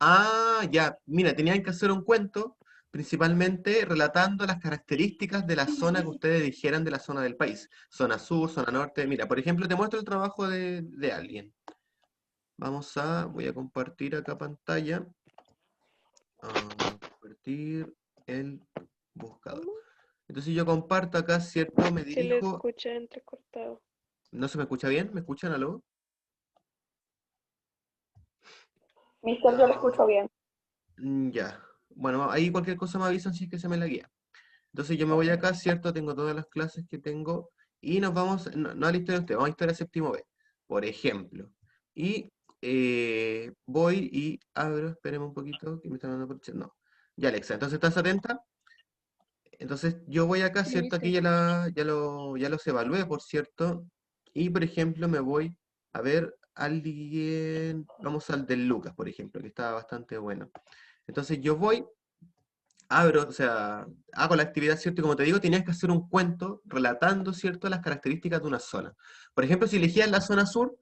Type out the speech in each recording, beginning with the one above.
Ah, ya, mira, tenían que hacer un cuento, principalmente relatando las características de la zona que ustedes dijeran de la zona del país. Zona sur, zona norte. Mira, por ejemplo, te muestro el trabajo de alguien. Voy a compartir acá pantalla. Compartir el buscador. Entonces yo comparto acá, ¿cierto? Me Se le dirijo. escucha entrecortado. ¿No se me escucha bien? ¿Me escuchan algo? Mister, yo lo Ah, escucho bien. ya. Bueno, ahí cualquier cosa me avisan si es que se me la guía. Entonces yo me voy acá, ¿cierto? Tengo todas las clases que tengo y nos vamos, no a la historia de usted, vamos a historia séptimo B, por ejemplo. Y voy y abro, espérenme un poquito, que me están dando por chat. No. Ya, Alexa, entonces ¿estás atenta? Entonces yo voy acá, Sí, ¿cierto? Aquí sí. ya los evalué, por cierto. Y por ejemplo me voy a ver alguien, vamos al del Lucas, por ejemplo, que está bastante bueno. Entonces yo voy, abro, o sea, hago la actividad, ¿cierto? Y como te digo, tenías que hacer un cuento relatando, ¿cierto?, las características de una zona. Por ejemplo, si elegías la zona sur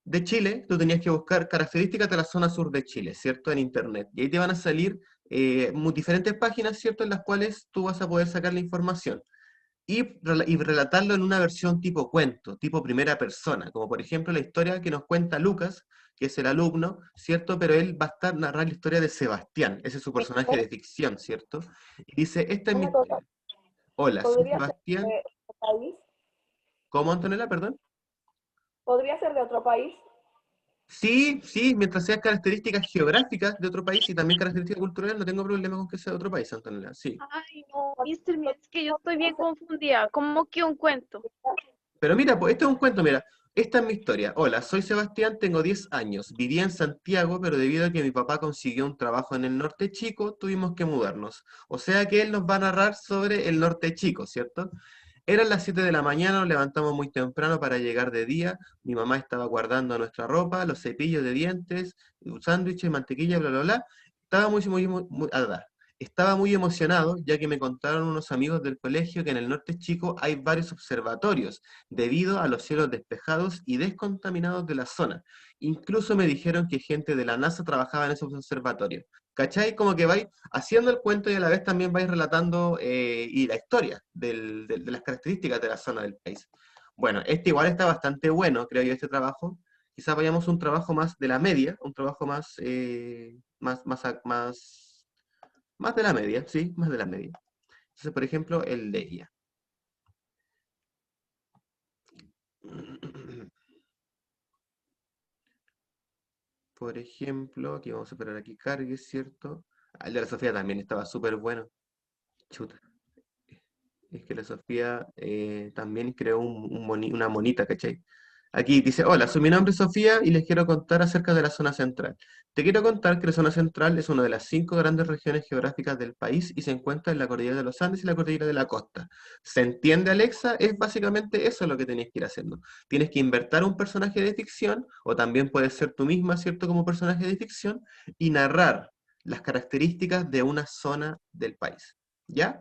de Chile, tú tenías que buscar características de la zona sur de Chile, ¿cierto?, en Internet. Y ahí te van a salir diferentes páginas, ¿cierto?, en las cuales tú vas a poder sacar la información y relatarlo en una versión tipo cuento, tipo primera persona, como por ejemplo la historia que nos cuenta Lucas, que es el alumno, ¿cierto? Pero él va a estar narrar la historia de Sebastián, ese es su personaje Mister, de ficción, ¿cierto? Y dice, esta es mi una cosa, historia. Hola, soy ¿podría ser Sebastián. de otro país? ¿Cómo, Antonella, perdón? ¿Podría ser de otro país? Sí, sí, mientras sean características geográficas de otro país y también características culturales, no tengo problema con que sea de otro país, Antonella, sí. Ay, no, Mister, mira, es que yo estoy bien confundida. ¿Cómo que un cuento? Pero mira, pues este es un cuento, mira, esta es mi historia. Hola, soy Sebastián, tengo 10 años, vivía en Santiago, pero debido a que mi papá consiguió un trabajo en el norte chico, tuvimos que mudarnos. O sea que él nos va a narrar sobre el norte chico, ¿cierto? Eran las 7 de la mañana, nos levantamos muy temprano para llegar de día, mi mamá estaba guardando nuestra ropa, los cepillos de dientes, sándwiches, mantequilla, bla, bla, bla. Estaba estaba muy emocionado, ya que me contaron unos amigos del colegio que en el norte chico hay varios observatorios, debido a los cielos despejados y descontaminados de la zona. Incluso me dijeron que gente de la NASA trabajaba en esos observatorios. ¿Cachai? Como que vais haciendo el cuento y a la vez también vais relatando y la historia de las características de la zona del país. Bueno, este igual está bastante bueno, creo yo, este trabajo. Quizás vayamos a un trabajo más de la media, un trabajo más de la media, sí, más de la media. Entonces, por ejemplo, el de ella. Por ejemplo, aquí vamos a esperar a que cargue, ¿cierto? Ah, el de la Sofía también estaba súper bueno. Chuta. Es que la Sofía también creó una monita, ¿cachai? Aquí dice, hola, soy mi nombre es Sofía y les quiero contar acerca de la zona central. Te quiero contar que la zona central es una de las 5 grandes regiones geográficas del país y se encuentra en la cordillera de los Andes y la cordillera de la costa. ¿Se entiende, Alexa? Es básicamente eso lo que tienes que ir haciendo. Tienes que inventar un personaje de ficción, o también puedes ser tú misma, ¿cierto?, como personaje de ficción, y narrar las características de una zona del país. ¿Ya?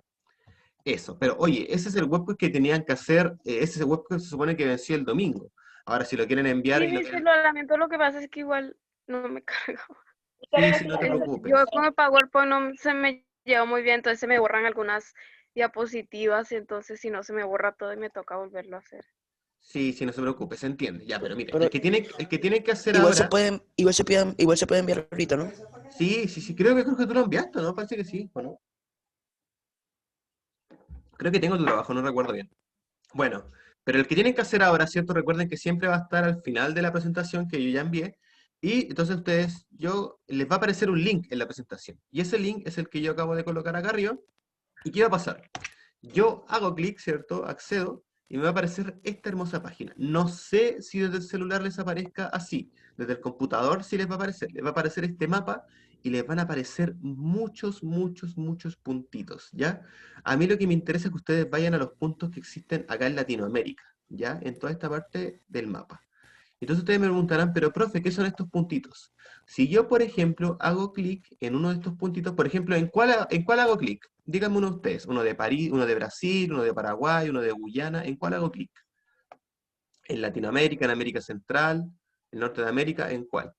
Eso, pero oye, ese es el webhook que tenían que hacer, ese es el webhook que se supone que venció el domingo. Ahora, si lo quieren enviar Sí, y lo Mister, quieren... lo lamento, lo que pasa es que igual no me cargo. Mister, Sí, en sí, ese, no te en ese Yo preocupes. con el PowerPoint no se me lleva muy bien, entonces se me borran algunas diapositivas y entonces si no se me borra todo y me toca volverlo a hacer. Sí, sí, no se preocupe, se entiende. Ya, pero mire, Pero el que tiene que hacer igual ahora... igual se puede enviar ahorita, ¿no? Sí, sí, sí, creo que tú lo enviaste, ¿no? Parece que sí, ¿o no? Creo que tengo tu trabajo, no recuerdo bien. Bueno, pero el que tienen que hacer ahora, ¿cierto? Recuerden que siempre va a estar al final de la presentación que yo ya envié. Y entonces les va a aparecer un link en la presentación. Y ese link es el que yo acabo de colocar acá arriba. ¿Y qué va a pasar? Yo hago clic, ¿cierto? Accedo y me va a aparecer esta hermosa página. No sé si desde el celular les aparezca así. Desde el computador sí les va a aparecer. Les va a aparecer este mapa y les van a aparecer muchos, muchos, muchos puntitos, ¿ya? A mí lo que me interesa es que ustedes vayan a los puntos que existen acá en Latinoamérica, ¿ya? En toda esta parte del mapa. Entonces ustedes me preguntarán, pero profe, ¿qué son estos puntitos? Si yo, por ejemplo, hago clic en uno de estos puntitos, por ejemplo, en cuál hago clic? Díganme uno de ustedes, uno de París, uno de Brasil, uno de Paraguay, uno de Guyana, ¿en cuál hago clic? ¿En Latinoamérica, en América Central, en Norte de América, en cuál?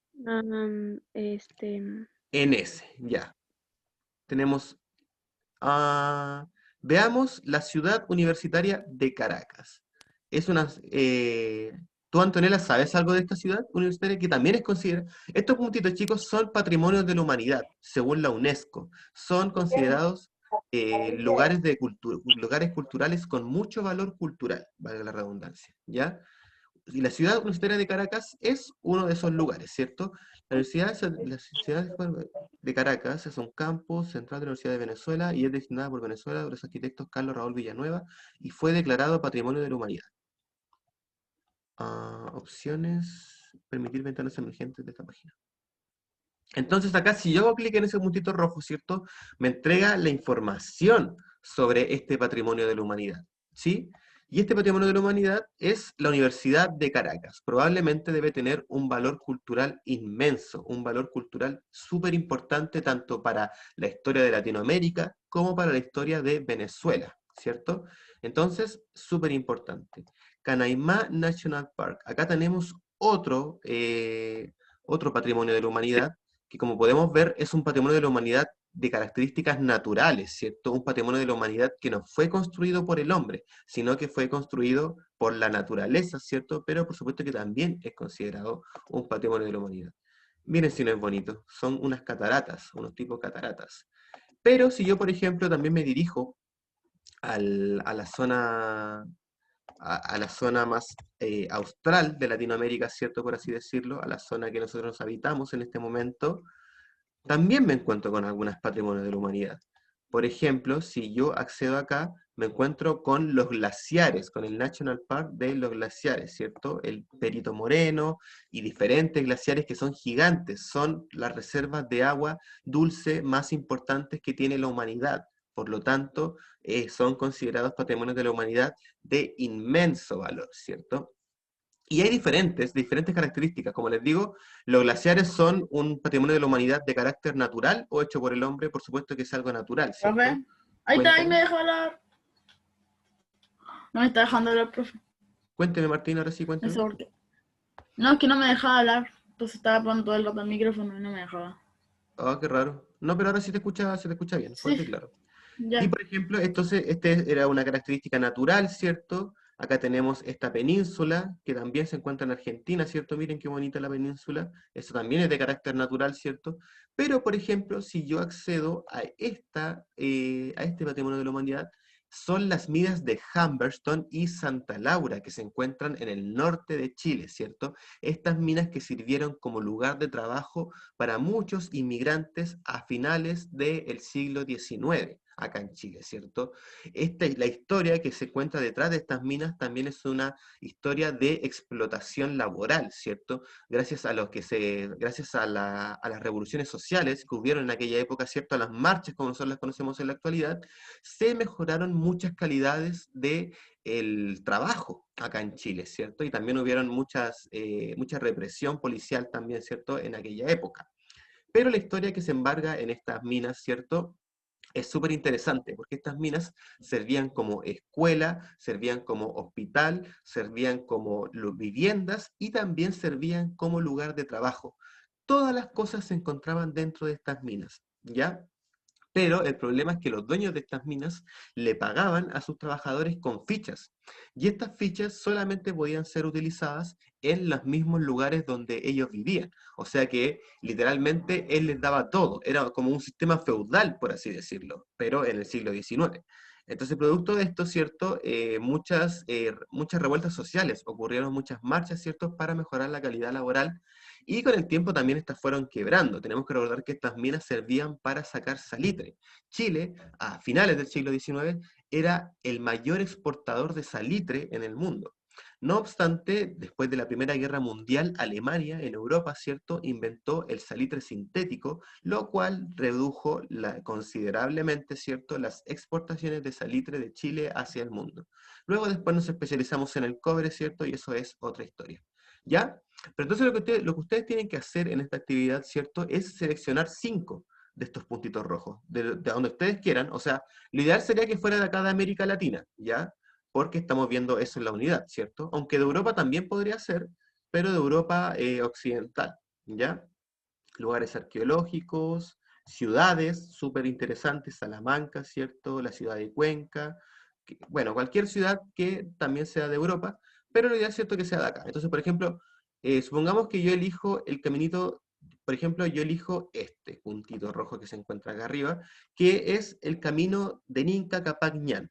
Este, En ese, ya. Tenemos, ah, veamos la ciudad universitaria de Caracas. Es una, ¿tú, Antonella, sabes algo de esta ciudad universitaria que también es considerada? Estos puntitos chicos son patrimonios de la humanidad, según la UNESCO. Son considerados Barranquilla. lugares culturales con mucho valor cultural, valga la redundancia, ¿ya? Y la ciudad universitaria de Caracas es uno de esos lugares, ¿cierto? La Universidad de Caracas es un campus central de la Universidad de Venezuela y es designada por Venezuela por los arquitectos Carlos Raúl Villanueva y fue declarado Patrimonio de la Humanidad. Opciones, permitir ventanas emergentes de esta página. Entonces acá, si yo hago clic en ese puntito rojo, ¿cierto? Me entrega la información sobre este patrimonio de la humanidad, ¿sí? Y este patrimonio de la humanidad es la Universidad de Caracas. Probablemente debe tener un valor cultural inmenso, un valor cultural súper importante tanto para la historia de Latinoamérica como para la historia de Venezuela, ¿cierto? Entonces, súper importante. Canaimá National Park. Acá tenemos otro patrimonio de la humanidad, que como podemos ver es un patrimonio de la humanidad de características naturales, ¿cierto? Un patrimonio de la humanidad que no fue construido por el hombre, sino que fue construido por la naturaleza, ¿cierto? Pero por supuesto que también es considerado un patrimonio de la humanidad. Miren si no es bonito, son unas cataratas, unos tipos cataratas. Pero si yo, por ejemplo, también me dirijo a la zona a la zona más austral de Latinoamérica, ¿cierto? Por así decirlo, a la zona que nosotros habitamos en este momento, también me encuentro con algunos patrimonios de la humanidad. Por ejemplo, si yo accedo acá, me encuentro con los glaciares, con el National Park de los glaciares, ¿cierto? El Perito Moreno y diferentes glaciares que son gigantes, son las reservas de agua dulce más importantes que tiene la humanidad. Por lo tanto, son considerados patrimonios de la humanidad de inmenso valor, ¿cierto? Y hay diferentes características. Como les digo, los glaciares son un patrimonio de la humanidad de carácter natural o hecho por el hombre, por supuesto que es algo natural, ¿cierto? Profe, ahí está, ahí me Cuéntame, dejó hablar. No me está dejando hablar, profe. cuénteme, Martín, ahora sí, No cuénteme. sé por qué. No, es que no me dejaba hablar. Entonces estaba poniendo todo el rato el micrófono y no me dejaba. Ah, qué raro. No, pero ahora sí se te escucha bien, fuerte y Sí, claro. Y ya. por ejemplo, entonces, este era una característica natural, ¿cierto? Acá tenemos esta península, que también se encuentra en Argentina, ¿cierto? Miren qué bonita la península. Eso también es de carácter natural, ¿cierto? Pero, por ejemplo, si yo accedo a este patrimonio de la humanidad, son las minas de Humberstone y Santa Laura, que se encuentran en el norte de Chile, ¿cierto? Estas minas que sirvieron como lugar de trabajo para muchos inmigrantes a finales del siglo XIX acá en Chile, ¿cierto? La historia que se cuenta detrás de estas minas también es una historia de explotación laboral, ¿cierto? Gracias a a las revoluciones sociales que hubieron en aquella época, ¿cierto? A las marchas, como nosotros las conocemos en la actualidad, se mejoraron muchas calidades de el trabajo acá en Chile, ¿cierto? Y también hubieron mucha represión policial también, ¿cierto? En aquella época. Pero la historia que se embarga en estas minas, ¿cierto? Es súper interesante, porque estas minas servían como escuela, servían como hospital, servían como viviendas y también servían como lugar de trabajo. Todas las cosas se encontraban dentro de estas minas, ¿ya? Pero el problema es que los dueños de estas minas le pagaban a sus trabajadores con fichas. Y estas fichas solamente podían ser utilizadas en los mismos lugares donde ellos vivían. O sea que literalmente él les daba todo. Era como un sistema feudal, por así decirlo, pero en el siglo XIX. Entonces, producto de esto, ¿cierto? Muchas revueltas sociales, ocurrieron muchas marchas, ¿cierto? Para mejorar la calidad laboral y con el tiempo también estas fueron quebrando. Tenemos que recordar que estas minas servían para sacar salitre. Chile, a finales del siglo XIX, era el mayor exportador de salitre en el mundo. No obstante, después de la Primera Guerra Mundial, Alemania, en Europa, ¿cierto?, inventó el salitre sintético, lo cual redujo considerablemente, ¿cierto?, las exportaciones de salitre de Chile hacia el mundo. Luego después nos especializamos en el cobre, ¿cierto?, y eso es otra historia. ¿Ya? Pero entonces lo que ustedes tienen que hacer en esta actividad, ¿cierto?, es seleccionar 5 de estos puntitos rojos, de donde ustedes quieran. O sea, lo ideal sería que fuera de acá de América Latina, ¿ya? Porque estamos viendo eso en la unidad, ¿cierto? Aunque de Europa también podría ser, pero de Europa occidental, ¿ya? lugares arqueológicos, ciudades súper interesantes, Salamanca, ¿cierto? La ciudad de Cuenca, bueno, cualquier ciudad que también sea de Europa, pero la idea es cierto que sea de acá. Entonces, por ejemplo, supongamos que yo elijo el caminito, por ejemplo, yo elijo este puntito rojo que se encuentra acá arriba, que es el camino de Inca Capac Ñan.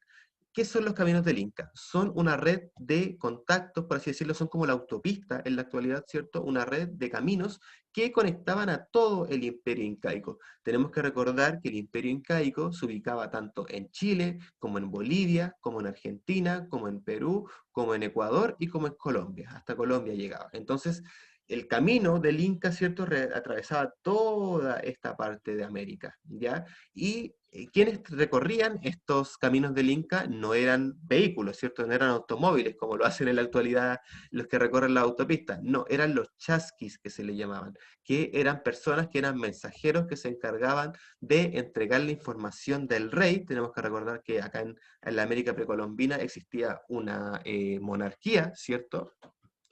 ¿Qué son los caminos del Inca? Son una red de contactos, por así decirlo, son como la autopista en la actualidad, ¿cierto? Una red de caminos que conectaban a todo el imperio incaico. Tenemos que recordar que el imperio incaico se ubicaba tanto en Chile, como en Bolivia, como en Argentina, como en Perú, como en Ecuador y como en Colombia. Hasta Colombia llegaba. Entonces, el camino del Inca, ¿cierto? Atravesaba toda esta parte de América, ¿ya? Y quienes recorrían estos caminos del Inca no eran vehículos, ¿cierto? No eran automóviles, como lo hacen en la actualidad los que recorren la autopista. No, eran los chasquis que se le llamaban, que eran personas que eran mensajeros que se encargaban de entregar la información del rey. Tenemos que recordar que acá en la América precolombina existía una monarquía, ¿cierto?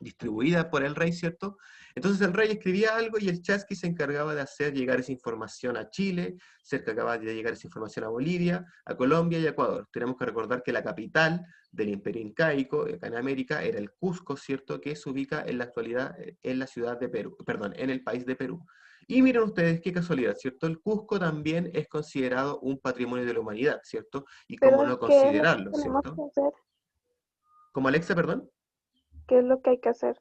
Distribuida por el rey, ¿cierto? Entonces el rey escribía algo y el chasqui se encargaba de hacer llegar esa información a Chile, se encargaba de llegar esa información a Bolivia, a Colombia y a Ecuador. Tenemos que recordar que la capital del imperio incaico, acá en América, era el Cusco, ¿cierto? Que se ubica en la actualidad en la ciudad de Perú, perdón, en el país de Perú. Y miren ustedes qué casualidad, ¿cierto? El Cusco también es considerado un patrimonio de la humanidad, ¿cierto? Y cómo no Pero, ¿qué es lo que considerarlo, tenemos ¿cierto? que hacer? ¿Como Alexa, perdón? ¿Qué es lo que hay que hacer?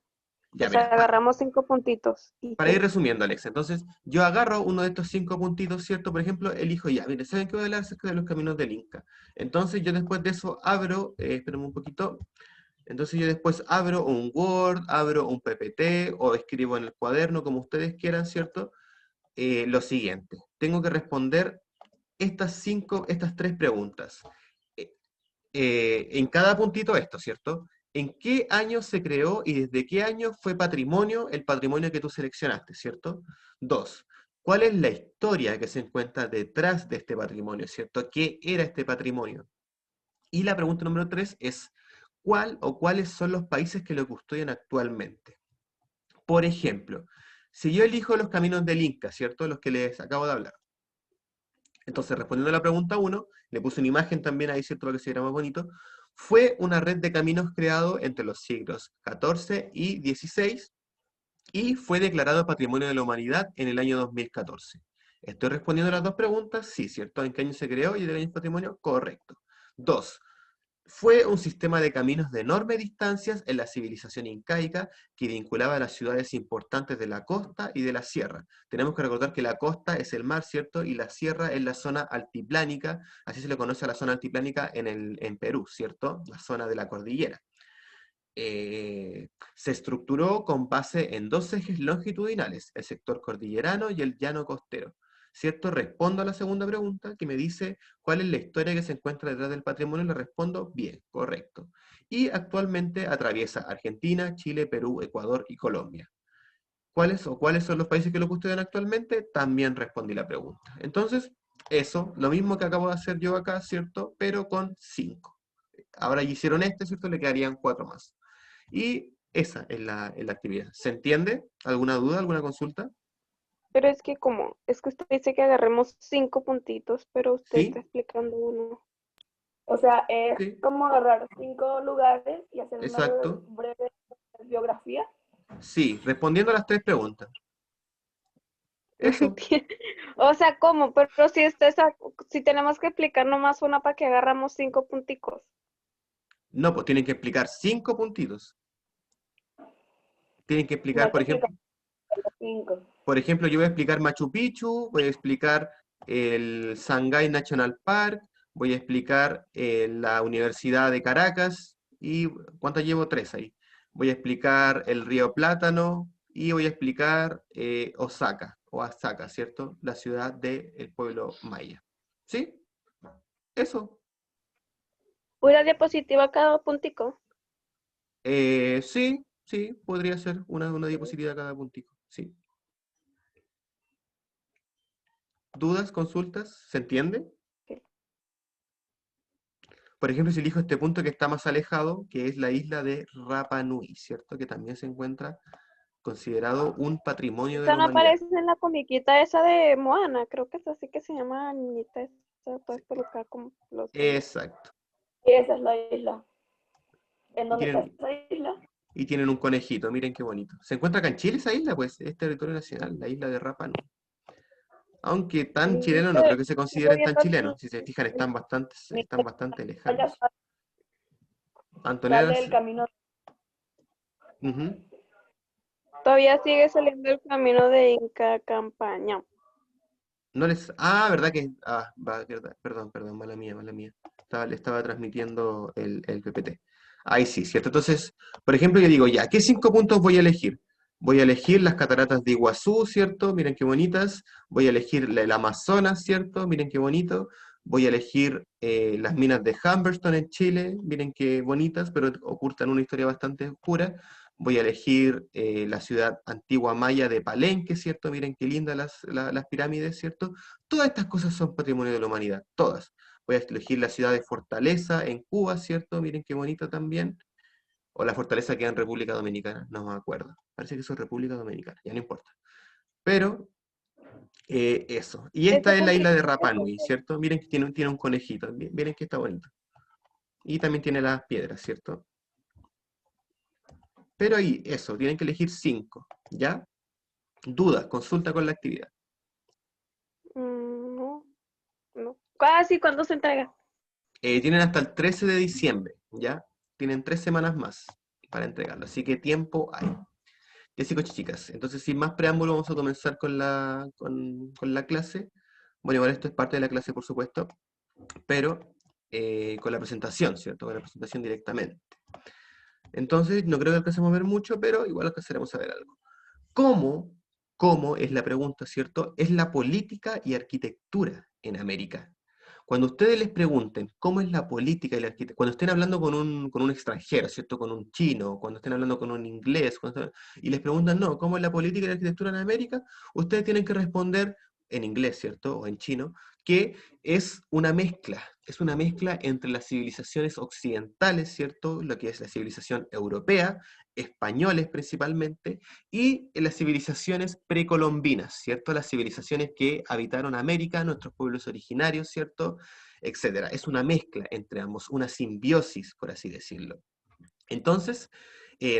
O Ya, sea, mira, agarramos 5 puntitos. ¿Y para ir qué? resumiendo, Alexa, entonces yo agarro uno de estos 5 puntitos, ¿cierto? Por ejemplo, elijo ya, mire, ¿saben qué voy a hablar acerca de los caminos del Inca? Entonces yo después de eso abro, espérenme un poquito, entonces yo después abro un Word, abro un PPT o escribo en el cuaderno, como ustedes quieran, ¿cierto? Lo siguiente, tengo que responder estas 3 preguntas. Eh, en cada puntito esto, ¿cierto? ¿En qué año se creó y desde qué año fue patrimonio el patrimonio que tú seleccionaste, ¿cierto? 2. ¿Cuál es la historia que se encuentra detrás de este patrimonio, ¿cierto? ¿Qué era este patrimonio? Y la pregunta número 3 es, ¿cuál o cuáles son los países que lo custodian actualmente? Por ejemplo, si yo elijo los caminos del Inca, ¿cierto? Los que les acabo de hablar. Entonces, respondiendo a la pregunta 1, le puse una imagen también ahí, ¿cierto? Para que se viera más bonito. Fue una red de caminos creado entre los siglos XIV y XVI y fue declarado Patrimonio de la Humanidad en el año 2014. ¿Estoy respondiendo a las 2 preguntas? Sí, ¿cierto? ¿En qué año se creó y de qué año es patrimonio? Correcto. 2. Fue un sistema de caminos de enormes distancias en la civilización incaica que vinculaba a las ciudades importantes de la costa y de la sierra. Tenemos que recordar que la costa es el mar, ¿cierto? Y la sierra es la zona altiplánica, así se le conoce a la zona altiplánica en Perú, ¿cierto? La zona de la cordillera. Se estructuró con base en 2 ejes longitudinales, el sector cordillerano y el llano costero. ¿Cierto? Respondo a la segunda pregunta que me dice cuál es la historia que se encuentra detrás del patrimonio y le respondo bien, correcto. Y actualmente atraviesa Argentina, Chile, Perú, Ecuador y Colombia. ¿Cuáles son los países que lo custodian actualmente? También respondí la pregunta. Entonces, eso, lo mismo que acabo de hacer yo acá, ¿cierto? Pero con 5. Ahora ya hicieron ¿cierto? Le quedarían 4 más. Y esa es la actividad. ¿Se entiende? ¿Alguna duda, alguna consulta? Pero es que es que usted dice que agarremos 5 puntitos, pero usted está ¿Sí? explicando uno. O sea, es Sí, como agarrar 5 lugares y hacer una exacto. breve biografía. Sí, respondiendo a las 3 preguntas. Eso. O sea, ¿cómo? Pero si tenemos que explicar nomás una para que agarramos 5 punticos. No, pues tienen que explicar 5 puntitos. Tienen que No explicar, hay que explicar los 5. por ejemplo, yo voy a explicar Machu Picchu, voy a explicar el Shanghai National Park, voy a explicar la Universidad de Caracas, y ¿cuántas llevo? 3 ahí. Voy a explicar el río Plátano, y voy a explicar Oaxaca, ¿cierto? La ciudad del pueblo maya. ¿Sí? Eso. Una diapositiva cada puntico. Sí, sí, podría ser una diapositiva cada puntico, sí. ¿Dudas, consultas? ¿Se entiende? Sí. Por ejemplo, si elijo este punto que está más alejado, que es la isla de Rapa Nui, ¿cierto? Que también se encuentra considerado un patrimonio de Esa la no humanidad. aparece en la comiquita esa de Moana, creo que es así que se llama la niñita esa, puedes colocar como los... Exacto. Y esa es la isla. ¿En Y dónde está tienen, esa isla? y tienen un conejito, miren qué bonito. ¿Se encuentra acá en Chile esa isla? Pues es territorio nacional, la isla de Rapa Nui. Aunque tan Sí, chileno no pero creo que se estuve consideren tan viendo chilenos. Si se fijan, están bastante Vaya, lejanos. Antonella, sale del camino. ujú. todavía sigue saliendo el camino de Inca Campaña. No les. Ah, ¿verdad que? Ah, perdón, mala mía, mala mía. Le estaba transmitiendo el PPT. Ahí sí, ¿cierto? Entonces, por ejemplo, yo digo, ya, ¿qué 5 puntos voy a elegir? Voy a elegir las cataratas de Iguazú, ¿cierto? Miren qué bonitas. Voy a elegir el Amazonas, ¿cierto? Miren qué bonito. Voy a elegir las minas de Humberstone en Chile, miren qué bonitas, pero ocultan una historia bastante oscura. Voy a elegir la ciudad antigua maya de Palenque, ¿cierto? Miren qué lindas las pirámides, ¿cierto? Todas estas cosas son patrimonio de la humanidad, todas. Voy a elegir la ciudad de Fortaleza en Cuba, ¿cierto? Miren qué bonita también. O la fortaleza que queda en República Dominicana, no me acuerdo. Parece que eso es República Dominicana, ya no importa. Pero eso. Y esta Esa es la isla de complicada. Rapa Nui, ¿cierto? Miren que tiene un conejito, miren que está bonito. Y también tiene las piedras, ¿cierto? Pero ahí, eso, tienen que elegir 5, ¿ya? Dudas, consulta con la actividad. No, no. Casi, ¿cuándo se entrega? Tienen hasta el 13 de diciembre, ¿ya? Tienen 3 semanas más para entregarlo, así que tiempo hay. Ya sí, chicas, entonces sin más preámbulo vamos a comenzar con la clase. Bueno, igual esto es parte de la clase, por supuesto, pero con la presentación, ¿cierto? Con la presentación directamente. Entonces, no creo que alcancemos a ver mucho, pero igual alcanzaremos a ver algo. ¿Cómo es la pregunta, ¿cierto? Es la política y arquitectura en América. Cuando ustedes les pregunten cómo es la política y la arquitectura, cuando estén hablando con un extranjero, ¿cierto? Con un chino, cuando estén hablando con un inglés, y les preguntan, no, ¿cómo es la política y la arquitectura en América? Ustedes tienen que responder en inglés, ¿cierto? O en chino, que es una mezcla entre las civilizaciones occidentales, ¿cierto? Lo que es la civilización europea, españoles principalmente, y las civilizaciones precolombinas, ¿cierto? Las civilizaciones que habitaron América, nuestros pueblos originarios, ¿cierto? Etcétera. Es una mezcla entre ambos, una simbiosis, por así decirlo. Entonces,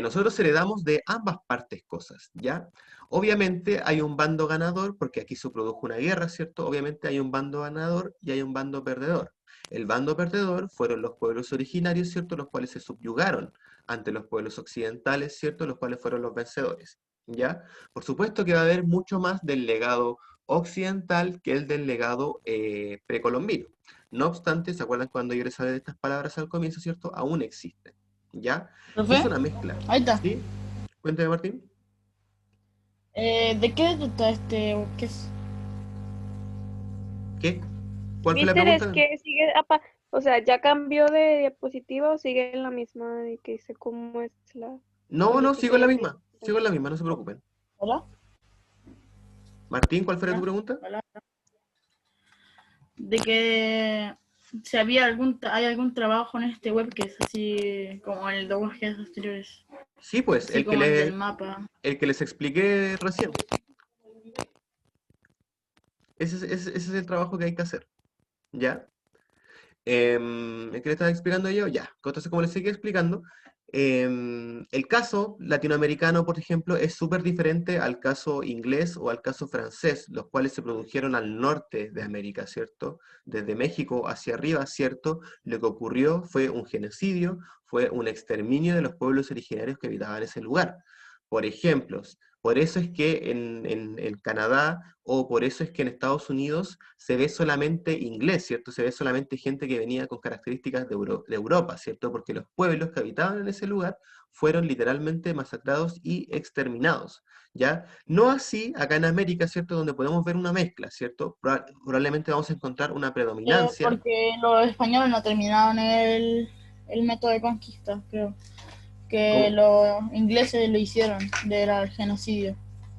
nosotros heredamos de ambas partes cosas, ¿ya? Obviamente hay un bando ganador, porque aquí se produjo una guerra, ¿cierto? Obviamente hay un bando ganador y hay un bando perdedor. El bando perdedor fueron los pueblos originarios, ¿cierto? Los cuales se subyugaron ante los pueblos occidentales, ¿cierto? Los cuales fueron los vencedores, ¿ya? Por supuesto que va a haber mucho más del legado occidental que el del legado precolombino. No obstante, ¿se acuerdan cuando yo les hablé de estas palabras al comienzo, ¿cierto? Aún existen, ¿ya? Y es ¿Profe? una mezcla, Ahí está. ¿sí? Cuéntame, Martín. ¿De qué trata este? ¿Qué es? ¿Qué? ¿Cuál fue la Mister, es pregunta? que sigue, o sea, ya cambió de diapositiva o sigue en la misma de que dice cómo es la No, sigo política en y la arquitectura. misma. Sigo en la misma, no se preocupen. ¿Hola? Martín, ¿cuál fue tu ¿Hola? pregunta? ¿Hola? De que si hay algún trabajo en este web que es así como el de búsquedas anteriores, Sí, pues, así como el del mapa. el que les expliqué recién. Ese es el trabajo que hay que hacer, ¿ya? ¿Qué le estaba explicando yo? Ya. Entonces, como les sigue explicando, el caso latinoamericano, por ejemplo, es súper diferente al caso inglés o al caso francés, los cuales se produjeron al norte de América, ¿cierto? Desde México hacia arriba, ¿cierto? Lo que ocurrió fue un genocidio, fue un exterminio de los pueblos originarios que habitaban ese lugar. Por ejemplo, por eso es que en Canadá o por eso es que en Estados Unidos se ve solamente inglés, ¿cierto? Se ve solamente gente que venía con características de Europa, ¿cierto? Porque los pueblos que habitaban en ese lugar fueron literalmente masacrados y exterminados, ¿ya? No así acá en América, ¿cierto? Donde podemos ver una mezcla, ¿cierto? Probablemente vamos a encontrar una predominancia. Porque los españoles no terminaron el método de conquista, creo. Que Como, los ingleses lo hicieron, del genocidio.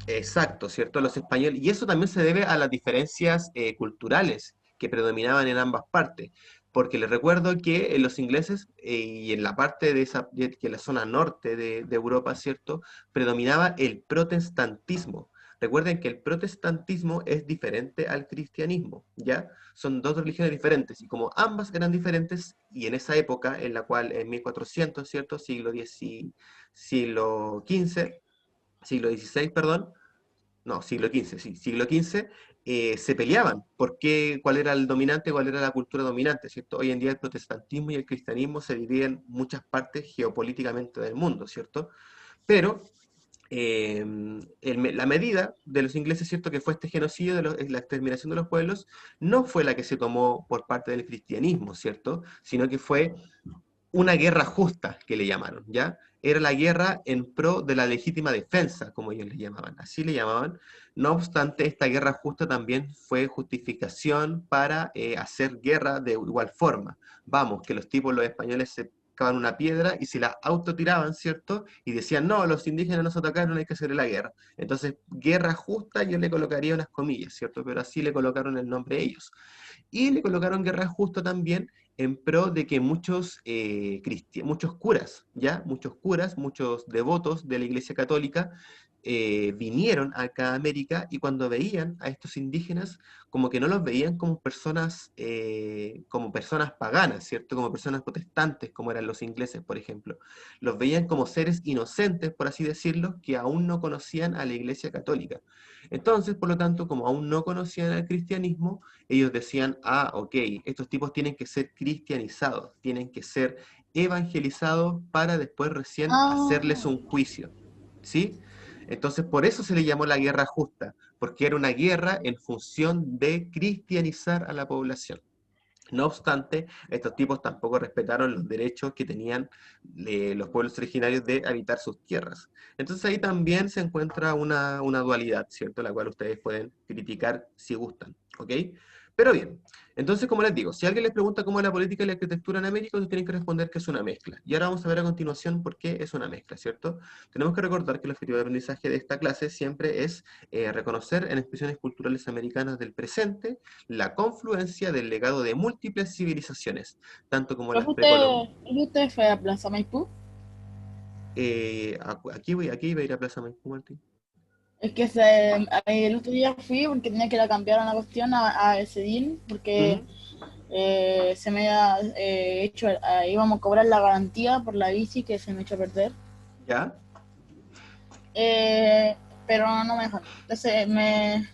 Exacto, ¿cierto? Los españoles. Y eso también se debe a las diferencias culturales que predominaban en ambas partes. Porque les recuerdo que los ingleses, y en la parte de esa, que la zona norte de Europa, ¿cierto?, predominaba el protestantismo. Recuerden que el protestantismo es diferente al cristianismo, ¿ya? Son dos religiones diferentes, y como ambas eran diferentes, y en esa época, en la cual en 1400, ¿cierto?, siglo XV, siglo XVI, perdón, no, siglo XV, sí, siglo XV, se peleaban por qué, cuál era el dominante, cuál era la cultura dominante, ¿cierto? Hoy en día el protestantismo y el cristianismo se dividen en muchas partes geopolíticamente del mundo, ¿cierto? Pero la medida de los ingleses, ¿cierto?, que fue este genocidio, la exterminación de los pueblos, no fue la que se tomó por parte del cristianismo, ¿cierto?, sino que fue una guerra justa, que le llamaron, ¿ya? Era la guerra en pro de la legítima defensa, como ellos le llamaban, así le llamaban. No obstante, esta guerra justa también fue justificación para hacer guerra de igual forma. Vamos, que los españoles se cavan una piedra y se la autotiraban, ¿cierto? Y decían, no, los indígenas nos atacaron, hay que hacerle la guerra. Entonces, guerra justa yo le colocaría unas comillas, ¿cierto? Pero así le colocaron el nombre ellos. Y le colocaron guerra justa también en pro de que muchos curas, ¿ya? Muchos curas, muchos devotos de la Iglesia Católica vinieron acá a América, y cuando veían a estos indígenas, como que no los veían como personas paganas, ¿cierto? Como personas protestantes, como eran los ingleses, por ejemplo. Los veían como seres inocentes, por así decirlo, que aún no conocían a la Iglesia Católica. Entonces, por lo tanto, como aún no conocían el cristianismo, ellos decían, ok, estos tipos tienen que ser cristianizados, tienen que ser evangelizados para después recién hacerles un juicio, ¿sí? Entonces, por eso se le llamó la guerra justa, porque era una guerra en función de cristianizar a la población. No obstante, estos tipos tampoco respetaron los derechos que tenían los pueblos originarios de habitar sus tierras. Entonces ahí también se encuentra una dualidad, ¿cierto? La cual ustedes pueden criticar si gustan, ¿ok? Pero bien, entonces como les digo, si alguien les pregunta cómo es la política y la arquitectura en América, ustedes tienen que responder que es una mezcla. Y ahora vamos a ver a continuación por qué es una mezcla, ¿cierto? Tenemos que recordar que el objetivo de aprendizaje de esta clase siempre es reconocer en expresiones culturales americanas del presente la confluencia del legado de múltiples civilizaciones, tanto como las precolombianas. ¿Usted fue a Plaza Maipú? Aquí iba a ir a Plaza Maipú, Martín. Es que el otro día fui porque tenía que ir a cambiar una cuestión a Cedil, porque se me había hecho, íbamos a cobrar la garantía por la bici que se me echó a perder. ¿Ya? Pero no me dejaron. Entonces,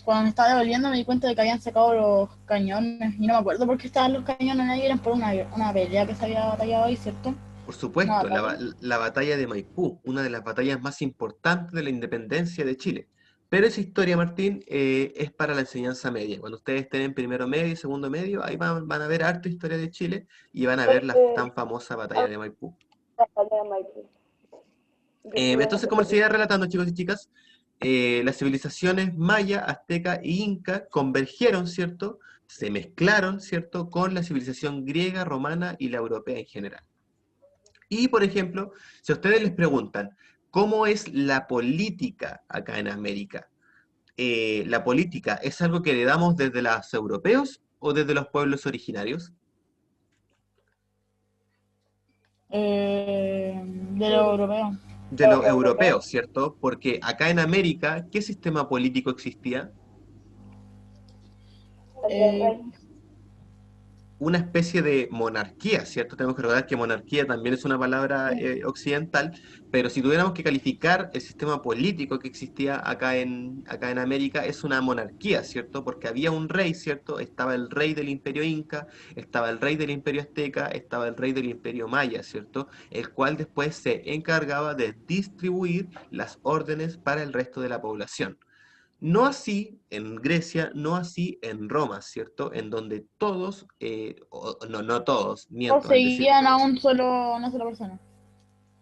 cuando me estaba devolviendo me di cuenta de que habían sacado los cañones, y no me acuerdo por qué estaban los cañones ahí, eran por una pelea que se había batallado ahí, ¿cierto? Por supuesto, No, la batalla de Maipú, una de las batallas más importantes de la independencia de Chile. Pero esa historia, Martín, es para la enseñanza media. Cuando ustedes estén en primero medio y segundo medio, ahí van a ver harta historia de Chile y van a ver la tan famosa batalla de Maipú. Entonces, como les seguía relatando, chicos y chicas, las civilizaciones maya, azteca e inca convergieron, ¿cierto? Se mezclaron, ¿cierto?, con la civilización griega, romana y la europea en general. Y, por ejemplo, si a ustedes les preguntan, ¿cómo es la política acá en América? ¿La política es algo que heredamos desde los europeos o desde los pueblos originarios? de lo europeo. De los europeos, ¿cierto? Porque acá en América, ¿qué sistema político existía? Una especie de monarquía, ¿cierto? Tenemos que recordar que monarquía también es una palabra occidental, pero si tuviéramos que calificar el sistema político que existía acá en América, es una monarquía, ¿cierto? Porque había un rey, ¿cierto? Estaba el rey del Imperio Inca, estaba el rey del Imperio Azteca, estaba el rey del Imperio Maya, ¿cierto? El cual después se encargaba de distribuir las órdenes para el resto de la población. No así en Grecia, no así en Roma, ¿cierto? En donde todos, no todos, miento, No seguían a una sola persona.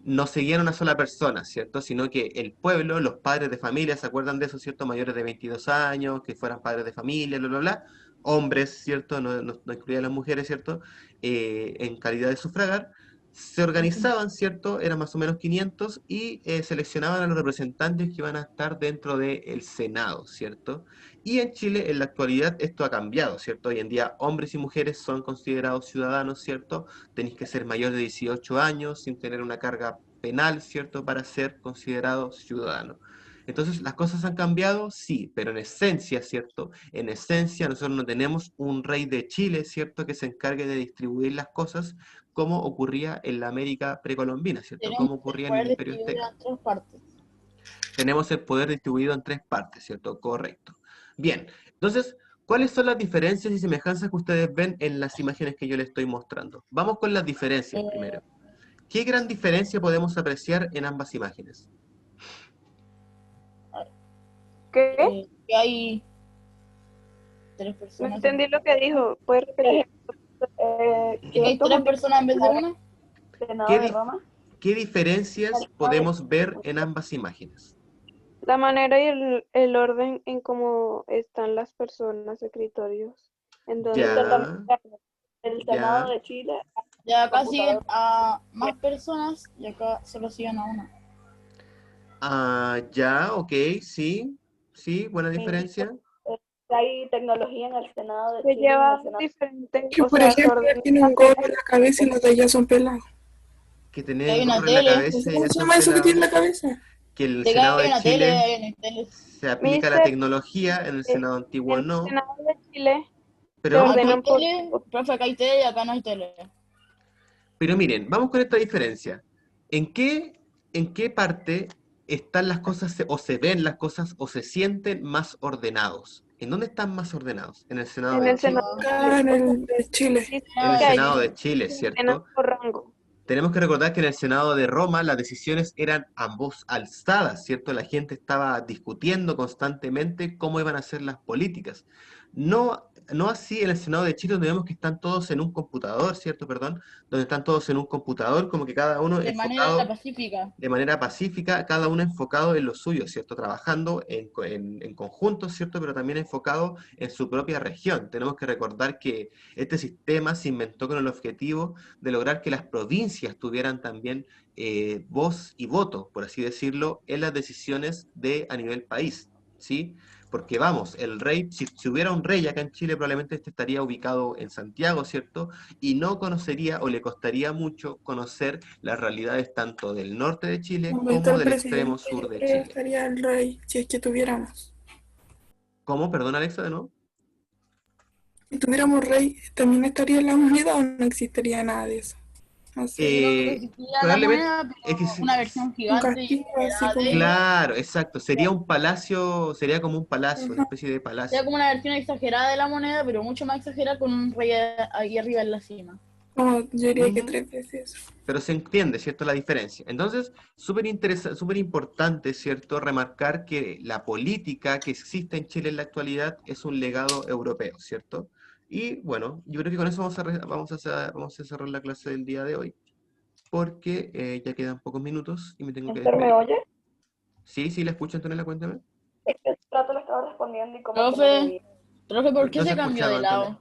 no seguían una sola persona, ¿cierto? Sino que el pueblo, los padres de familia, ¿se acuerdan de eso, cierto? Mayores de 22 años, que fueran padres de familia, bla, bla, bla. Hombres, ¿cierto? No incluían las mujeres, ¿cierto? En calidad de sufragar. Se organizaban, ¿cierto? Eran más o menos 500 y seleccionaban a los representantes que iban a estar dentro del Senado, ¿cierto? Y en Chile, en la actualidad, esto ha cambiado, ¿cierto? Hoy en día, hombres y mujeres son considerados ciudadanos, ¿cierto? Tenéis que ser mayor de 18 años, sin tener una carga penal, ¿cierto? Para ser considerado ciudadano. Entonces, ¿las cosas han cambiado? Sí, pero en esencia, ¿cierto? En esencia, nosotros no tenemos un rey de Chile, ¿cierto? Que se encargue de distribuir las cosas como ocurría en la América precolombina, ¿cierto? Tenemos Como el ocurría en el poder Imperio distribuido Azteca. en tres partes. Tenemos el poder distribuido en tres partes, ¿cierto? Correcto. Bien, entonces, ¿cuáles son las diferencias y semejanzas que ustedes ven en las imágenes que yo les estoy mostrando? Vamos con las diferencias Eh, primero. ¿Qué gran diferencia podemos apreciar en ambas imágenes? ¿Qué? que hay tres No personas. entendí lo que dijo. ¿Puedes repetir? Que hay tres personas en vez de una. Senado ¿Qué, de dif- Roma. qué diferencias podemos ver en ambas imágenes? La manera y el orden en cómo están las personas, escritorios. En donde Ya, El ya. Senado de Chile. Y acá siguen Computador. a más personas y acá solo siguen a una. Ya, ok, sí, sí, buena diferencia. Hay tecnología en el Senado de se Chile. lleva En el Senado. diferente, Que o por sea, se ejemplo ordena tienen un gorro en la cabeza y los de allá son pelados. Que Y tener hay el una gorro en la tele. cabeza y ¿Cómo ya se son llama eso que tiene en pelados. la cabeza? Que el De que Senado hay de una tele, Chile hay una tele. se aplica la Mister, tecnología, en el Senado antiguo en el no. Senado de Chile se Pero vamos, Acá hay ordenan por tele, profe, acá hay tele y acá no hay tele. pero miren, vamos con esta diferencia. ¿En qué parte están las cosas o se ven las cosas o se sienten más ordenados? ¿En dónde están más ordenados? En el Senado en de el Chile. Senado de Acá en Chile. el de Chile. Dice En el que allí Senado de Chile, se ordenan ¿cierto? por rango. Tenemos que recordar que en el Senado de Roma las decisiones eran a voz alzadas, ¿cierto? La gente estaba discutiendo constantemente cómo iban a ser las políticas. No así en el Senado de Chile, donde vemos que están todos en un computador, ¿cierto? Perdón, donde están todos en un computador, como que cada uno De manera enfocado pacífica. de manera pacífica, cada uno enfocado en lo suyo, ¿cierto? Trabajando en conjunto, ¿cierto? Pero también enfocado en su propia región. Tenemos que recordar que este sistema se inventó con el objetivo de lograr que las provincias tuvieran también voz y voto, por así decirlo, en las decisiones a nivel país, ¿sí? Porque vamos, el rey, si hubiera un rey acá en Chile, probablemente este estaría ubicado en Santiago, ¿cierto? Y no conocería o le costaría mucho conocer las realidades tanto del norte de Chile Donde está como el del extremo presidente, sur yo de creo que Chile. estaría el rey, si es que tuviéramos. ¿Cómo? Perdón, Alexa, de nuevo. Si tuviéramos rey, ¿también estaría en la moneda o no existiría nada de eso? No sé. Yo creo que existía la Probablemente, moneda, es que pero una versión Un gigante y castillo así heredada de como... ellos. claro, exacto, sería un palacio, sería como un palacio, una Ajá. especie de Era palacio. como una versión exagerada de la moneda, pero mucho más exagerada con un rey ahí arriba en la cima. Como yo diría que Ujú. 3 veces eso. Pero se entiende, ¿cierto? La diferencia. Entonces, súper importante, ¿cierto? Remarcar que la política que existe en Chile en la actualidad es un legado europeo, ¿cierto? Y bueno, yo creo que con eso vamos a cerrar la clase del día de hoy, porque ya quedan pocos minutos y me tengo que ¿Esther me despedir. oye? Sí, sí, la escucho, Antonella, cuéntame. Es que el rato le estaba respondiendo y como que no me Profe, vi. ¿por qué No se se ha cambió escuchado, de lado? Antonella.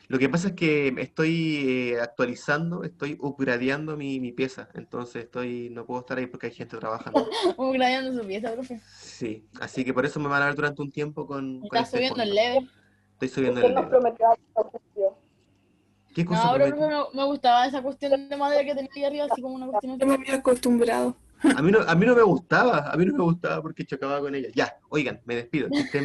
Lo que pasa es que estoy actualizando, estoy upgradeando mi pieza, entonces no puedo estar ahí porque hay gente trabajando. Como gradeando su pieza, profe. Sí, así que por eso me van a ver durante un tiempo con Está este subiendo el fondo. level. Estoy subiendo Usted el nos level. prometió algo, cumplió. ¿Qué cosa No, pero prometí? profe, me gustaba esa cuestión de madera que tenía ahí arriba, así como una cuestión Yo me había acostumbrado. A mí no me gustaba porque chocaba con ella. Ya, oigan, me despido, que estén